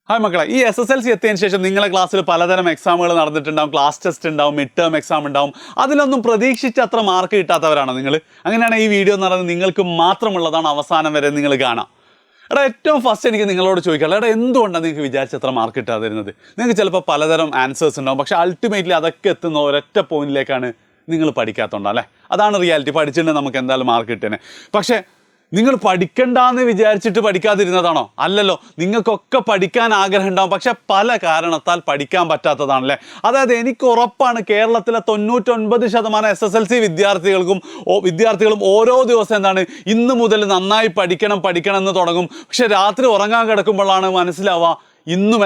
Hi മക്കളെ, ഈ SSLC എത്തിയതിനു ശേഷം നിങ്ങളെ ക്ലാസ്സിൽ പലതരം എക്സാമുകൾ നടന്നിട്ടുണ്ടാവും. ക്ലാസ് ടെസ്റ്റ് ഉണ്ടാവും, മിഡ് ടേം എക്സാം ഉണ്ടാവും. അതിലൊന്നും പ്രതീക്ഷിച്ച അത്ര മാർക്ക് കിട്ടാത്തവരാണോ നിങ്ങൾ? അങ്ങനെയാണ് ഈ വീഡിയോ എന്ന് പറയുന്നത് നിങ്ങൾക്ക് മാത്രമുള്ളതാണ്. അവസാനം വരെ നിങ്ങൾ കാണാം. ഏറ്റവും ഫസ്റ്റ് എനിക്ക് നിങ്ങളോട് ചോദിക്കാനുള്ളത്, എന്തുകൊണ്ടാണ് നിങ്ങൾക്ക് വിചാരിച്ചത്ര മാർക്ക് കിട്ടാതിരുന്നത്? നിങ്ങൾക്ക് ചിലപ്പോൾ പലതരം ആൻസേഴ്സ് ഉണ്ടാവും, പക്ഷേ അൾട്ടിമേറ്റ്ലി അതൊക്കെ എത്തുന്ന ഒരൊറ്റ പോയിന്റിലേക്കാണ് നിങ്ങൾ പഠിക്കാത്തതുകൊണ്ട് അല്ലേ? അതാണ് റിയാലിറ്റി. പഠിച്ചിട്ടുണ്ടെങ്കിൽ നമുക്ക് എന്തായാലും മാർക്ക് കിട്ടേനെ. പക്ഷേ നിങ്ങൾ പഠിക്കണ്ടെന്ന് വിചാരിച്ചിട്ട് പഠിക്കാതിരുന്നതാണോ? അല്ലല്ലോ. നിങ്ങൾക്കൊക്കെ പഠിക്കാൻ ആഗ്രഹം ഉണ്ടാവും, പക്ഷെ പല കാരണത്താൽ പഠിക്കാൻ പറ്റാത്തതാണല്ലേ. അതായത് എനിക്ക് ഉറപ്പാണ് കേരളത്തിലെ 99% SSLC വിദ്യാർത്ഥികളും ഓരോ ദിവസം ഇന്ന് മുതൽ നന്നായി പഠിക്കണം എന്ന് തുടങ്ങും. പക്ഷെ രാത്രി ഉറങ്ങാൻ കിടക്കുമ്പോഴാണ് മനസ്സിലാവുക ഇന്നും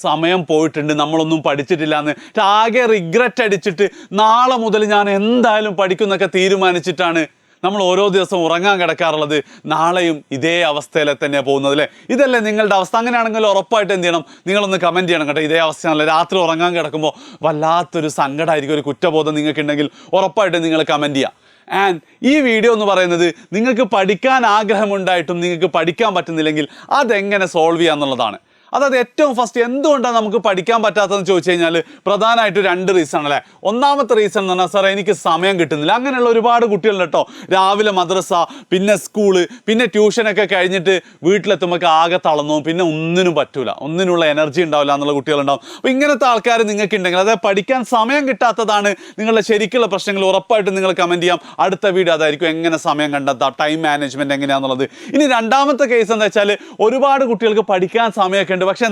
സമയം പോയിട്ടുണ്ട്, നമ്മളൊന്നും പഠിച്ചിട്ടില്ല എന്ന്. ആകെ റിഗ്രറ്റ് അടിച്ചിട്ട് നാളെ മുതൽ ഞാൻ എന്തായാലും പഠിക്കുന്നൊക്കെ തീരുമാനിച്ചിട്ടാണ് നമ്മൾ ഓരോ ദിവസം ഉറങ്ങാൻ കിടക്കാറുള്ളത്. നാളെയും ഇതേ അവസ്ഥയിൽ തന്നെ പോകുന്നത് അല്ലേ? ഇതല്ലേ നിങ്ങളുടെ അവസ്ഥ? അങ്ങനെയാണെങ്കിൽ ഉറപ്പായിട്ട് എന്ത് ചെയ്യണം, നിങ്ങളൊന്ന് കമൻറ്റ് ചെയ്യണം കേട്ടോ. ഇതേ അവസ്ഥയാണല്ലോ. രാത്രി ഉറങ്ങാൻ കിടക്കുമ്പോൾ വല്ലാത്തൊരു സങ്കടമായിരിക്കും, ഒരു കുറ്റബോധം നിങ്ങൾക്കുണ്ടെങ്കിൽ ഉറപ്പായിട്ട് നിങ്ങൾ കമൻറ്റ് ചെയ്യുക. ആൻഡ് ഈ വീഡിയോ എന്ന് പറയുന്നത് നിങ്ങൾക്ക് പഠിക്കാൻ ആഗ്രഹമുണ്ടായിട്ടും നിങ്ങൾക്ക് പഠിക്കാൻ പറ്റുന്നില്ലെങ്കിൽ അതെങ്ങനെ സോൾവ് ചെയ്യുക എന്നുള്ളതാണ്. അതായത് ഏറ്റവും ഫസ്റ്റ് എന്തുകൊണ്ടാണ് നമുക്ക് പഠിക്കാൻ പറ്റാത്തതെന്ന് ചോദിച്ചു കഴിഞ്ഞാൽ പ്രധാനമായിട്ട് 2 റീസൺ അല്ലേ. ഒന്നാമത്തെ റീസൺ എന്ന് പറഞ്ഞാൽ സാറേ എനിക്ക് സമയം കിട്ടുന്നില്ല. അങ്ങനെയുള്ള ഒരുപാട് കുട്ടികളുണ്ട് കേട്ടോ. രാവിലെ മദ്രസ, പിന്നെ സ്കൂള്, പിന്നെ ട്യൂഷനൊക്കെ കഴിഞ്ഞിട്ട് വീട്ടിലെത്തുമ്പോൾ ആകെ തളർന്നു, പിന്നെ ഒന്നിനും പറ്റൂല, ഒന്നിനുള്ള എനർജി ഉണ്ടാവില്ല എന്നുള്ള കുട്ടികളുണ്ടാവും. അപ്പോൾ ഇങ്ങനത്തെ ആൾക്കാർ നിങ്ങൾക്ക് ഉണ്ടെങ്കിൽ, അതായത് പഠിക്കാൻ സമയം കിട്ടാത്തതാണ് നിങ്ങളുടെ ശരിക്കുള്ള പ്രശ്നങ്ങൾ, ഉറപ്പായിട്ടും നിങ്ങൾ കമൻറ്റ് ചെയ്യാം. അടുത്ത വീഡിയോ അതായിരിക്കും എങ്ങനെ സമയം കണ്ടെത്താം, ടൈം മാനേജ്മെൻറ്റ് എങ്ങനെയാണെന്നുള്ളത്. ഇനി രണ്ടാമത്തെ കേസ് എന്താ വെച്ചാൽ ഒരുപാട് കുട്ടികൾക്ക് പഠിക്കാൻ സമയമൊക്കെ, പക്ഷെ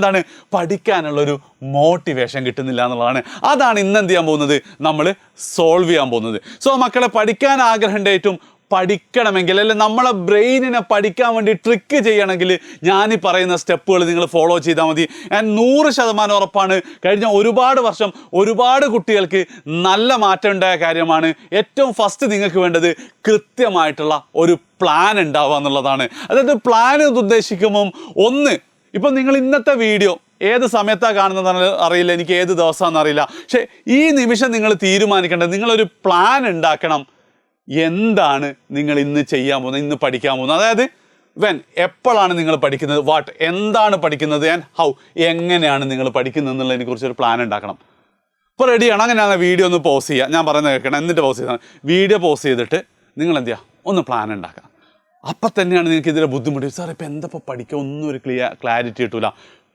പഠിക്കാനുള്ളൊരു മോട്ടിവേഷൻ കിട്ടുന്നില്ല എന്നുള്ളതാണ്. അതാണ് ഇന്ന് എന്ത് ചെയ്യാൻ പോകുന്നത്, നമ്മൾ സോൾവ് ചെയ്യാൻ പോകുന്നത്. സോ മക്കളെ, പഠിക്കാൻ ആഗ്രഹം ഉണ്ടായിട്ടും പഠിക്കണമെങ്കിൽ, അല്ലെ നമ്മളെ ബ്രെയിനിനെ പഠിക്കാൻ വേണ്ടി ട്രിക്ക് ചെയ്യണമെങ്കിൽ ഞാൻ ഈ പറയുന്ന സ്റ്റെപ്പുകൾ നിങ്ങൾ ഫോളോ ചെയ്താൽ മതി. ഞാൻ 100% ഉറപ്പാണ്, കഴിഞ്ഞ ഒരുപാട് വർഷം ഒരുപാട് കുട്ടികൾക്ക് നല്ല മാറ്റം ഉണ്ടായ കാര്യമാണ്. ഏറ്റവും ഫസ്റ്റ് നിങ്ങൾക്ക് വേണ്ടത് കൃത്യമായിട്ടുള്ള ഒരു പ്ലാൻ ഉണ്ടാവുക എന്നുള്ളതാണ്. അതായത് പ്ലാൻ ഉദ്ദേശിക്കുമ്പം ഇപ്പം നിങ്ങൾ ഇന്നത്തെ വീഡിയോ ഏത് സമയത്താണ് കാണുന്നതെന്ന് അറിയില്ല, എനിക്ക് ഏത് ദിവസമാണെന്ന് അറിയില്ല. പക്ഷേ ഈ നിമിഷം നിങ്ങൾ തീരുമാനിക്കേണ്ടത്, നിങ്ങളൊരു പ്ലാൻ ഉണ്ടാക്കണം. എന്താണ് നിങ്ങൾ ഇന്ന് ചെയ്യാൻ പോകുന്നത്, ഇന്ന് പഠിക്കാൻ പോകുന്നത്? അതായത് എപ്പോഴാണ് നിങ്ങൾ പഠിക്കുന്നത്, എന്താണ് പഠിക്കുന്നത്, ആൻഡ് ഹൗ, എങ്ങനെയാണ് നിങ്ങൾ പഠിക്കുന്നത് എന്നുള്ളതിനെ കുറിച്ചൊരു പ്ലാൻ ഉണ്ടാക്കണം. ഇപ്പോൾ റെഡിയാണ്? അങ്ങനെയാണ് വീഡിയോ ഒന്ന് പോസ് ചെയ്യുക. ഞാൻ പറയുന്നത് കേൾക്കണം, എന്നിട്ട് പോസ് ചെയ്താൽ വീഡിയോ പോസ് ചെയ്തിട്ട് നിങ്ങൾ എന്ത് ചെയ്യുക, ഒന്ന് പ്ലാൻ ഉണ്ടാക്കുക. അപ്പം തന്നെയാണ് നിങ്ങൾക്ക് ഇതിലെ ബുദ്ധിമുട്ട്. സാർ ഇപ്പം എന്തപ്പോൾ പഠിക്കുക, ഒന്നും ഒരു ക്ലാരിറ്റി കിട്ടൂല.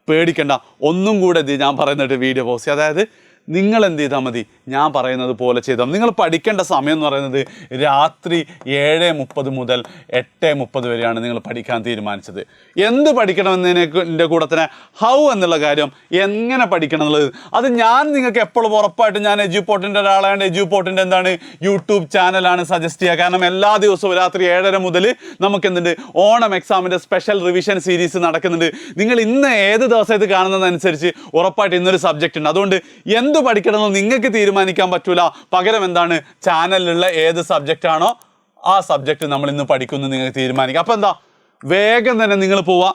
പേടിക്കണ്ട, ഒന്നും കൂടെ ഞാൻ പറയുന്നിട്ട് വീഡിയോ പോസ്റ്റ് ചെയ്യുക. അതായത് നിങ്ങൾ എന്ത് ചെയ്താൽ മതി, ഞാൻ പറയുന്നത് പോലെ ചെയ്താൽ മതി. നിങ്ങൾ പഠിക്കേണ്ട സമയം എന്ന് പറയുന്നത് രാത്രി 7:30 മുതൽ 8:30 വരെയാണ് നിങ്ങൾ പഠിക്കാൻ തീരുമാനിച്ചത്. എന്ത് പഠിക്കണമെന്നതിൻ്റെ കൂടെ തന്നെ ഹൗ എന്നുള്ള കാര്യം, എങ്ങനെ പഠിക്കണം എന്നുള്ളത്, അത് ഞാൻ നിങ്ങൾക്ക് എപ്പോഴും ഉറപ്പായിട്ടും, ഞാൻ എജ്യൂപോർട്ടിൻ്റെ ഒരാളായതുകൊണ്ട് എജ്യൂപോർട്ടിൻ്റെ യൂട്യൂബ് ചാനലാണ് സജസ്റ്റ് ചെയ്യുക. കാരണം എല്ലാ ദിവസവും രാത്രി 7:30 മുതൽ നമുക്ക് ഓണം എക്സാമിൻ്റെ സ്പെഷ്യൽ റിവിഷൻ സീരീസ് നടക്കുന്നുണ്ട്. നിങ്ങൾ ഇന്ന് ഏത് ദിവസം ഇത് കാണുന്നതനുസരിച്ച് ഉറപ്പായിട്ട് ഇന്നൊരു സബ്ജക്റ്റ് ഉണ്ട്. അതുകൊണ്ട് എന്ത് പഠിക്കണമെന്ന് നിങ്ങൾക്ക് തീരുമാനിക്കാൻ പറ്റൂല. പകരം ചാനലിലുള്ള ഏത് സബ്ജക്റ്റ് ആണോ ആ സബ്ജക്റ്റ് നമ്മൾ ഇന്ന് പഠിക്കുന്നു നിങ്ങൾക്ക് തീരുമാനിക്കാം. അപ്പോൾ വേഗം തന്നെ നിങ്ങൾ പോവാ,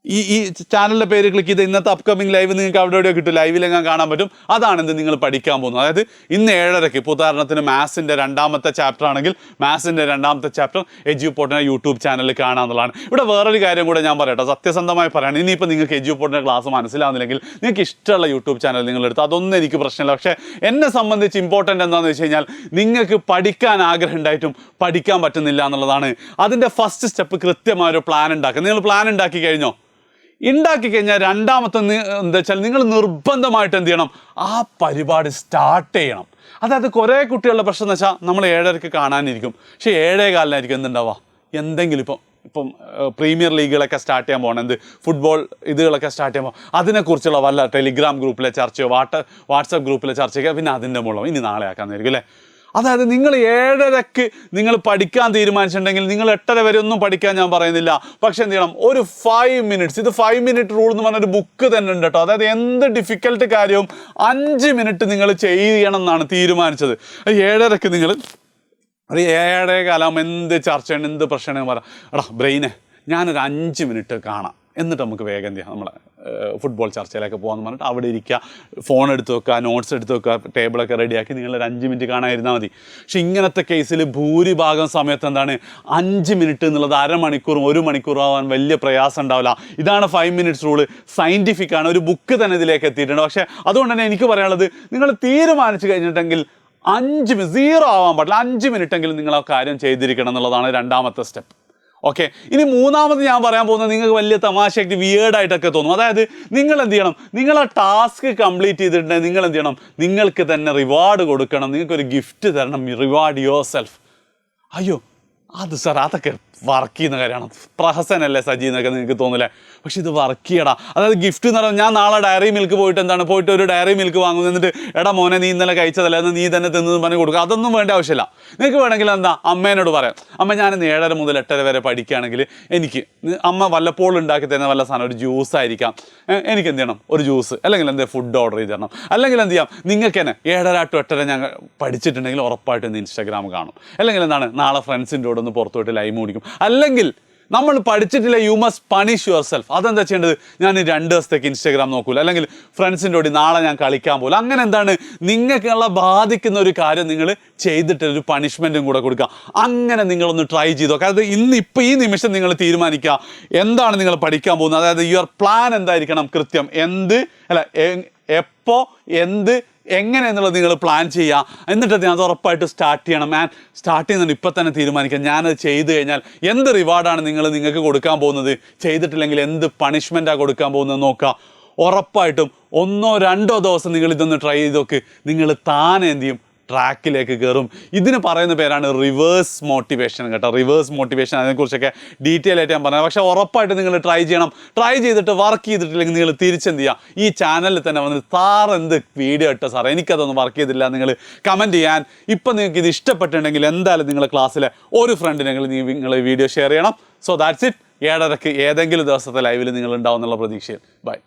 ഈ ചാനലിൻ്റെ പേര് ക്ലിക്ക് ചെയ്ത് ഇന്നത്തെ അപ്കമിങ് ലൈവ് നിങ്ങൾക്ക് അവിടെ എവിടെയോ കിട്ടും, ലൈവിലെങ്ങാൻ കാണാൻ പറ്റും. അതാണ് നിങ്ങൾ പഠിക്കാൻ പോകുന്നത്. അതായത് ഇന്ന് 7:30, ഇപ്പോൾ ഉദാഹരണത്തിന് മാത്സിൻ്റെ 2ാമത്തെ ചാപ്റ്റർ ആണെങ്കിൽ മാത്സിൻ്റെ 2ാമത്തെ ചാപ്റ്റർ എജ്യൂപോർട്ടിൻ്റെ യൂട്യൂബ് ചാനലിൽ കാണാമെന്നുള്ളതാണ്. ഇവിടെ വേറൊരു കാര്യം കൂടെ ഞാൻ പറയട്ടെ, സത്യസന്ധമായി പറയണം. ഇനിയിപ്പോൾ നിങ്ങൾക്ക് എജ്യൂപോർട്ടിൻ്റെ ക്ലാസ് മനസ്സിലാവുന്നില്ലെങ്കിൽ നിങ്ങൾക്ക് ഇഷ്ടമുള്ള യൂട്യൂബ് ചാനൽ നിങ്ങളെടുത്ത്, അതൊന്നും എനിക്ക് പ്രശ്നമില്ല. പക്ഷേ എന്നെ സംബന്ധിച്ച് ഇമ്പോർട്ടൻ്റ് എന്താണെന്ന് വെച്ച് കഴിഞ്ഞാൽ നിങ്ങൾക്ക് പഠിക്കാൻ ആഗ്രഹം ഉണ്ടായിട്ടും പഠിക്കാൻ പറ്റുന്നില്ല എന്നുള്ളതാണ്. അതിൻ്റെ ഫസ്റ്റ് സ്റ്റെപ്പ് കൃത്യമായൊരു പ്ലാൻ ഉണ്ടാക്കുക. നിങ്ങൾ പ്ലാൻ ഉണ്ടാക്കി കഴിഞ്ഞാൽ രണ്ടാമത്തെ എന്താ വെച്ചാൽ നിങ്ങൾ നിർബന്ധമായിട്ട് എന്ത് ചെയ്യണം, ആ പരിപാടി സ്റ്റാർട്ട് ചെയ്യണം. അതായത് കുറേ കുട്ടികളുടെ പ്രശ്നം എന്ന് വെച്ചാൽ നമ്മൾ 7:30 കാണാനിരിക്കും, പക്ഷേ 7:15 എന്തുണ്ടാവുക, എന്തെങ്കിലും ഇപ്പം പ്രീമിയർ ലീഗുകളൊക്കെ സ്റ്റാർട്ട് ചെയ്യാൻ പോകണം, ഫുട്ബോൾ ഇതുകളൊക്കെ സ്റ്റാർട്ട് ചെയ്യുമ്പോൾ അതിനെക്കുറിച്ചുള്ള വല്ല ടെലിഗ്രാം ഗ്രൂപ്പിലെ ചർച്ചയോ വാട്സപ്പ് ഗ്രൂപ്പിലെ ചർച്ചയൊക്കെ, പിന്നെ അതിൻ്റെ മുകളിൽ ഇനി നാളെ ആക്കാമെന്നായിരിക്കും അല്ലേ. അതായത് നിങ്ങൾ 7:30 നിങ്ങൾ പഠിക്കാൻ തീരുമാനിച്ചിട്ടുണ്ടെങ്കിൽ നിങ്ങൾ 8:30 വരെ ഒന്നും പഠിക്കാൻ ഞാൻ പറയുന്നില്ല. പക്ഷെ എന്ത് ചെയ്യണം, ഒരു 5 മിനിറ്റ്സ്, ഇത് 5 മിനിറ്റ് റൂൾ എന്ന് പറഞ്ഞൊരു ബുക്ക് തന്നെ ഉണ്ട് കേട്ടോ. അതായത് എന്ത് ഡിഫിക്കൽട്ട് കാര്യവും 5 മിനിറ്റ് നിങ്ങൾ ചെയ്യണം എന്നാണ് തീരുമാനിച്ചത്. 7:30 നിങ്ങൾ ഒരു 7:15 എന്ത് ചർച്ചയാണ്, എന്ത് പ്രശ്നമാണ് പറയാം, ബ്രെയിനെ ഞാനൊരു 5 മിനിറ്റ് കാണാം, എന്നിട്ട് നമുക്ക് വേഗം എന്ത് ചെയ്യാം, നമ്മളെ ഫുട്ബോൾ ചർച്ചയിലൊക്കെ പോകാമെന്ന് പറഞ്ഞിട്ട് അവിടെ ഇരിക്കുക, ഫോൺ എടുത്ത് വെക്കുക, നോട്ട്സ് എടുത്ത് വെക്കുക, ടേബിളൊക്കെ റെഡിയാക്കി നിങ്ങൾ ഒരു 5 മിനിറ്റ് കാണാതിരുന്നാൽ മതി. പക്ഷെ ഇങ്ങനത്തെ കേസിൽ ഭൂരിഭാഗം സമയത്ത് എന്താണ് 5 മിനിറ്റ് എന്നുള്ളത് അരമണിക്കൂറും 1 മണിക്കൂറും ആവാൻ വലിയ പ്രയാസം ഉണ്ടാവില്ല. ഇതാണ് 5 മിനിറ്റ്സ് റൂള്. സയൻറ്റിഫിക് ആണ്, ഒരു ബുക്ക് തന്നെ ഇതിലേക്ക് എത്തിയിട്ടുണ്ട്. പക്ഷേ അതുകൊണ്ട് തന്നെ എനിക്ക് പറയാനുള്ളത്, നിങ്ങൾ തീരുമാനിച്ചു കഴിഞ്ഞിട്ടെങ്കിൽ 0 ആവാൻ പാടില്ല, 5 മിനിറ്റെങ്കിലും നിങ്ങൾ ആ കാര്യം ചെയ്തിരിക്കണം എന്നുള്ളതാണ് രണ്ടാമത്തെ സ്റ്റെപ്പ്. ഓക്കെ, ഇനി മൂന്നാമത് ഞാൻ പറയാൻ പോകുന്നത് നിങ്ങൾക്ക് വലിയ തമാശയായിട്ട് വിയേർഡായിട്ടൊക്കെ തോന്നും. അതായത് നിങ്ങൾ എന്ത് ചെയ്യണം, നിങ്ങൾ ആ ടാസ്ക് കംപ്ലീറ്റ് ചെയ്തിട്ടുണ്ടെങ്കിൽ നിങ്ങൾ എന്ത് ചെയ്യണം, നിങ്ങൾക്ക് തന്നെ റിവാർഡ് കൊടുക്കണം, നിങ്ങൾക്കൊരു ഗിഫ്റ്റ് തരണം, റിവാർഡ് യുവർ സെൽഫ്. അയ്യോ അത് സാർ അതൊക്കെ വർക്ക് ചെയ്യുന്ന കാര്യമാണ്, പ്രഹസനല്ലേ സജി എന്നൊക്കെ നിങ്ങൾക്ക് തോന്നില്ലേ? പക്ഷെ ഇത് വർക്ക് ചെയ്യടാ. അതായത് ഗിഫ്റ്റ് എന്ന് പറയുമ്പോൾ ഞാൻ നാളെ ഡയറി മിൽക്ക് പോയിട്ട് ഒരു ഡയറി മിൽക്ക് വാങ്ങുന്നു, എന്നിട്ട് എടാ മോനെ നീ ഇന്നലെ കഴിച്ചതല്ല എന്ന് നീ തന്നെ തിന്നു പറഞ്ഞ് കൊടുക്കുക. അതൊന്നും വേണ്ട ആവശ്യമില്ല. നിങ്ങൾക്ക് വേണമെങ്കിൽ എന്താ അമ്മേനോട് പറയാം, അമ്മ ഞാനിന്ന് 7:30 മുതൽ 8:30 വരെ പഠിക്കുകയാണെങ്കിൽ എനിക്ക് അമ്മ വല്ലപ്പോഴും ഉണ്ടാക്കി തരുന്ന വല്ല സാധനം, ഒരു ജ്യൂസ് ആയിരിക്കാം, എനിക്ക് എന്ത് ചെയ്യണം, ഒരു ജ്യൂസ്, അല്ലെങ്കിൽ എന്തെങ്കിലും ഫുഡ് ഓർഡർ ചെയ്ത് തരണം, അല്ലെങ്കിൽ എന്ത് ചെയ്യാം, നിങ്ങൾക്ക് തന്നെ 7:30 to 8:30 ഞാൻ പഠിച്ചിട്ടുണ്ടെങ്കിൽ ഉറപ്പായിട്ടും ഇന്ന് ഇൻസ്റ്റാഗ്രാം കാണും, അല്ലെങ്കിൽ എന്താണ് നാളെ ഫ്രണ്ട്സിൻ്റെ കൂടെ ഒന്ന് പുറത്തു പോയിട്ട് ലൈവ് ഓടിക്കും. അല്ലെങ്കിൽ നമ്മൾ പഠിച്ചിട്ടില്ല, you must punish your self. അതെന്താ ചെയ്യേണ്ടത്, ഞാൻ 2 ദിവസത്തേക്ക് ഇൻസ്റ്റാഗ്രാം നോക്കൂല, അല്ലെങ്കിൽ ഫ്രണ്ട്സിൻ്റെ കൂടി നാളെ ഞാൻ കളിക്കാൻ പോലും. അങ്ങനെ എന്താണ് നിങ്ങൾക്കുള്ള ബാധിക്കുന്ന ഒരു കാര്യം നിങ്ങൾ ചെയ്തിട്ട് ഒരു പണിഷ്മെൻറ്റും കൂടെ കൊടുക്കുക. അങ്ങനെ നിങ്ങളൊന്ന് ട്രൈ ചെയ്ത് നോക്കുക. അതായത് ഇപ്പോൾ ഈ നിമിഷം നിങ്ങൾ തീരുമാനിക്കുക എന്താണ് നിങ്ങൾ പഠിക്കാൻ പോകുന്നത്. അതായത് യുവർ പ്ലാൻ എന്തായിരിക്കണം, കൃത്യം എപ്പോൾ എന്ത് എങ്ങനെ എന്നുള്ളത് നിങ്ങൾ പ്ലാൻ ചെയ്യുക. എന്നിട്ട് അത് ഉറപ്പായിട്ട് സ്റ്റാർട്ട് ചെയ്യണം. സ്റ്റാർട്ട് ചെയ്യുന്നുണ്ട് ഇപ്പം തന്നെ തീരുമാനിക്കുക, ഞാനത് ചെയ്ത് കഴിഞ്ഞാൽ എന്ത് റിവാർഡാണ് നിങ്ങൾക്ക് കൊടുക്കാൻ പോകുന്നത്, ചെയ്തിട്ടില്ലെങ്കിൽ എന്ത് പണിഷ്മെൻറ്റാണ് കൊടുക്കാൻ പോകുന്നത് നോക്കുക. ഉറപ്പായിട്ടും 1-2 ദിവസം നിങ്ങൾ ഇതൊന്ന് ട്രൈ ചെയ്ത് നോക്ക്, നിങ്ങൾ താനെ എന്ത് ചെയ്യും, ട്രാക്കിലേക്ക് കയറും. ഇതിന് പറയുന്ന പേരാണ് റിവേഴ്സ് മോട്ടിവേഷൻ കേട്ടോ. റിവേഴ്സ് മോട്ടിവേഷൻ, അതിനെക്കുറിച്ചൊക്കെ ഡീറ്റെയിൽ ആയിട്ട് ഞാൻ പറഞ്ഞത്. പക്ഷേ ഉറപ്പായിട്ട് നിങ്ങൾ ട്രൈ ചെയ്യണം. ട്രൈ ചെയ്തിട്ട് വർക്ക് ചെയ്തിട്ടില്ലെങ്കിൽ നിങ്ങൾ തിരിച്ചെന്ത് ചെയ്യുക, ഈ ചാനലിൽ തന്നെ വന്ന് സാർ എന്ത് വീഡിയോ ഇട്ടോ സാർ എനിക്കതൊന്നും വർക്ക് ചെയ്തില്ല നിങ്ങൾ കമൻറ്റ് ചെയ്യാൻ. ഇപ്പം നിങ്ങൾക്ക് ഇത് ഇഷ്ടപ്പെട്ടിട്ടുണ്ടെങ്കിൽ എന്തായാലും നിങ്ങളുടെ ക്ലാസ്സിലെ ഒരു ഫ്രണ്ടിനെങ്കിലും നിങ്ങൾ വീഡിയോ ഷെയർ ചെയ്യണം. So that's it. 7:30 ഏതെങ്കിലും ദിവസത്തെ ലൈവിൽ നിങ്ങൾ ഉണ്ടാവും എന്നുള്ള പ്രതീക്ഷയിൽ. ബൈ.